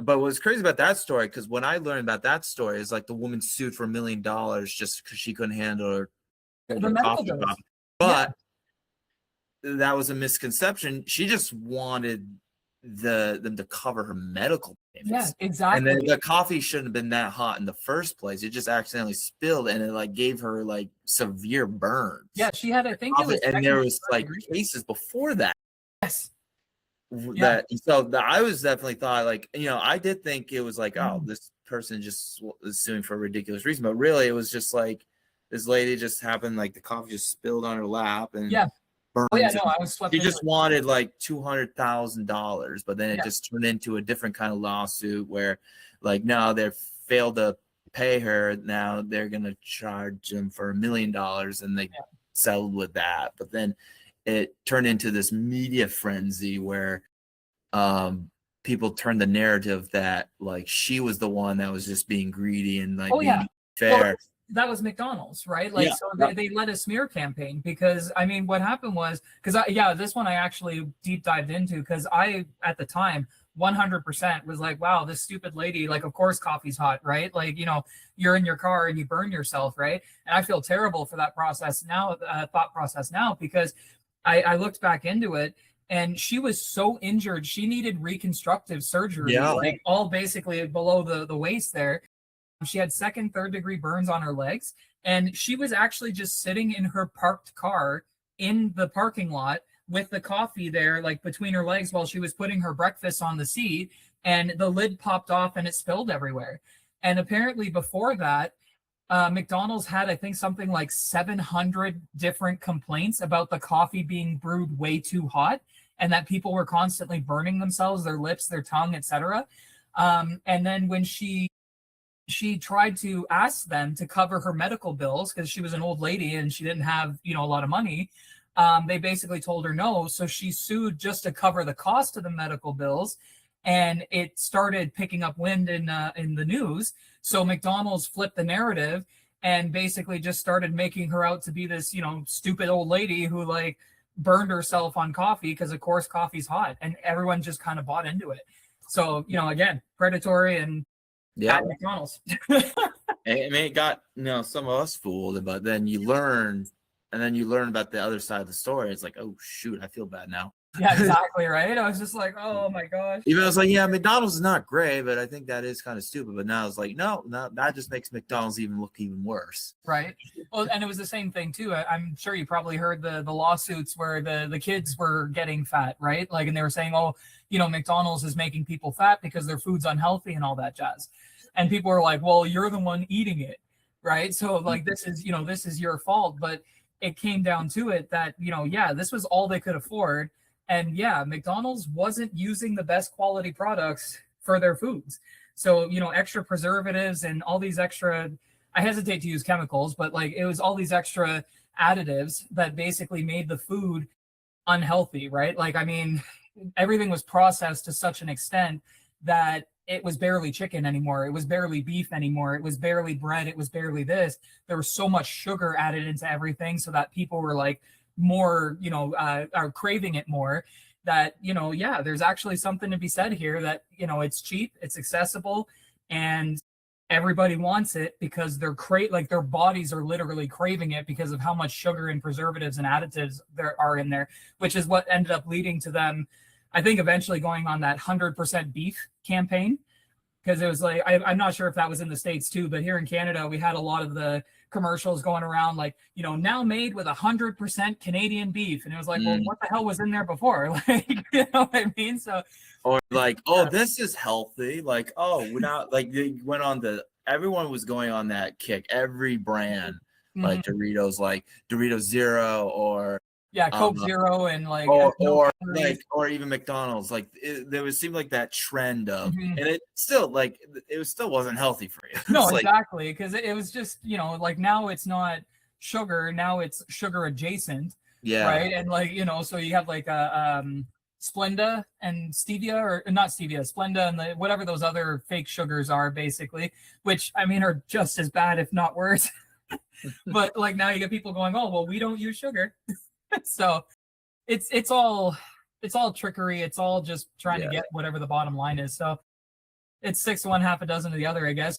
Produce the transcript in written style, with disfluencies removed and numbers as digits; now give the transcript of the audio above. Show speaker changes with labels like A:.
A: but what's crazy about that story, because when I learned about that story, is like the woman sued for $1 million just because she couldn't handle
B: The
A: her
B: medical
A: coffee
B: bills.
A: problem. But that was a misconception. She just wanted them to cover her medical payments.
B: Yeah,
A: And then
B: exactly.
A: the coffee shouldn't have been that hot in the first place. It just accidentally spilled, and it like gave her like severe burns.
B: Yeah, she had, I think it was
A: And
B: second
A: there
B: or
A: was
B: third
A: like
B: degree.
A: cases before that.
B: Yes. Yeah.
A: I was definitely thought like, I did think it was like, oh,
B: Mhm.
A: this person just is suing for a ridiculous reason, but really it was just like this lady just happened, like the coffee just spilled on her lap and
B: Yeah.
A: burns.
B: Oh yeah, no, I was swept
A: She
B: into
A: just
B: it.
A: wanted like $200,000, but then it
B: Yeah.
A: just turned into a different kind of lawsuit where like now they failed to pay her. Now they're gonna charge them for $1 million, and they settled with that. But then it turned into this media frenzy where people turned the narrative that like she was the one that was just being greedy and like
B: Oh yeah.
A: being
B: Well,
A: fair.
B: that was McDonald's, right? Like,
A: Yeah.
B: so they led a smear campaign because I mean, what happened was because this one I actually deep dived into because I at the time 100% was like, wow, this stupid lady, like, of course coffee's hot, right? Like, you're in your car and you burn yourself, right? And I feel terrible for that process now, thought process now, because I looked back into it and she was so injured, she needed reconstructive surgery,
A: Yeah.
B: like all basically below the waist there. She had second, third degree burns on her legs. And she was actually just sitting in her parked car in the parking lot with the coffee there, like between her legs while she was putting her breakfast on the seat. And the lid popped off and it spilled everywhere. And apparently, before that, McDonald's had, I think, something like 700 different complaints about the coffee being brewed way too hot and that people were constantly burning themselves, their lips, their tongue, etc. And then when she tried to ask them to cover her medical bills because she was an old lady and she didn't have a lot of money. They basically told her no, so she sued just to cover the cost of the medical bills, and it started picking up wind in the news. So McDonald's flipped the narrative and basically just started making her out to be this stupid old lady who like burned herself on coffee because of course coffee's hot, and everyone just kind of bought into it. So again, predatory and at McDonald's.
A: I mean, it got some of us fooled, but then you learn, and then you learn about the other side of the story. It's like, oh shoot, I feel bad now.
B: Yeah, exactly, right. I was just like, oh my gosh.
A: Even I was like, yeah, McDonald's is not great, but I think that is kind of stupid. But now it's like, no, that just makes McDonald's even look even worse.
B: Right. Well, and it was the same thing too. I'm sure you probably heard the lawsuits where the kids were getting fat, right? Like, and they were saying, oh, McDonald's is making people fat because their food's unhealthy and all that jazz. And people were like, well, you're the one eating it, right? So like this is your fault. But it came down to it that this was all they could afford. And McDonald's wasn't using the best quality products for their foods. So, extra preservatives and all these extra, I hesitate to use chemicals, but like it was all these extra additives that basically made the food unhealthy, right? Like, I mean, everything was processed to such an extent that it was barely chicken anymore. It was barely beef anymore. It was barely bread. It was barely this. There was so much sugar added into everything so that people were like, more are craving it more, that there's actually something to be said here that it's cheap, it's accessible, and everybody wants it because they're like their bodies are literally craving it because of how much sugar and preservatives and additives there are in there, which is what ended up leading to them, I think, eventually going on that 100% beef campaign. Because it was like, I'm not sure if that was in the States too, but here in Canada, we had a lot of the commercials going around like, now made with 100% Canadian beef. And it was like, well, what the hell was in there before? Like, you know what I mean? So,
A: or like, oh, this is healthy. Like, oh, we're not, like, they went on everyone was going on that kick. Every brand, like Doritos, like Doritos Zero, or
B: Coke Zero, and like
A: or even McDonald's, like there was seemed like that trend of, and it still wasn't healthy for you.
B: No, exactly, because it was just like now it's not sugar, now it's sugar adjacent, right? And like so you have like a Splenda and stevia, or not stevia, Splenda, and whatever those other fake sugars are, basically, which I mean are just as bad, if not worse. But like now you get people going, oh well, we don't use sugar. So it's all trickery. It's all just trying to get whatever the bottom line is. So it's 6 to 1, half a dozen to the other, I guess.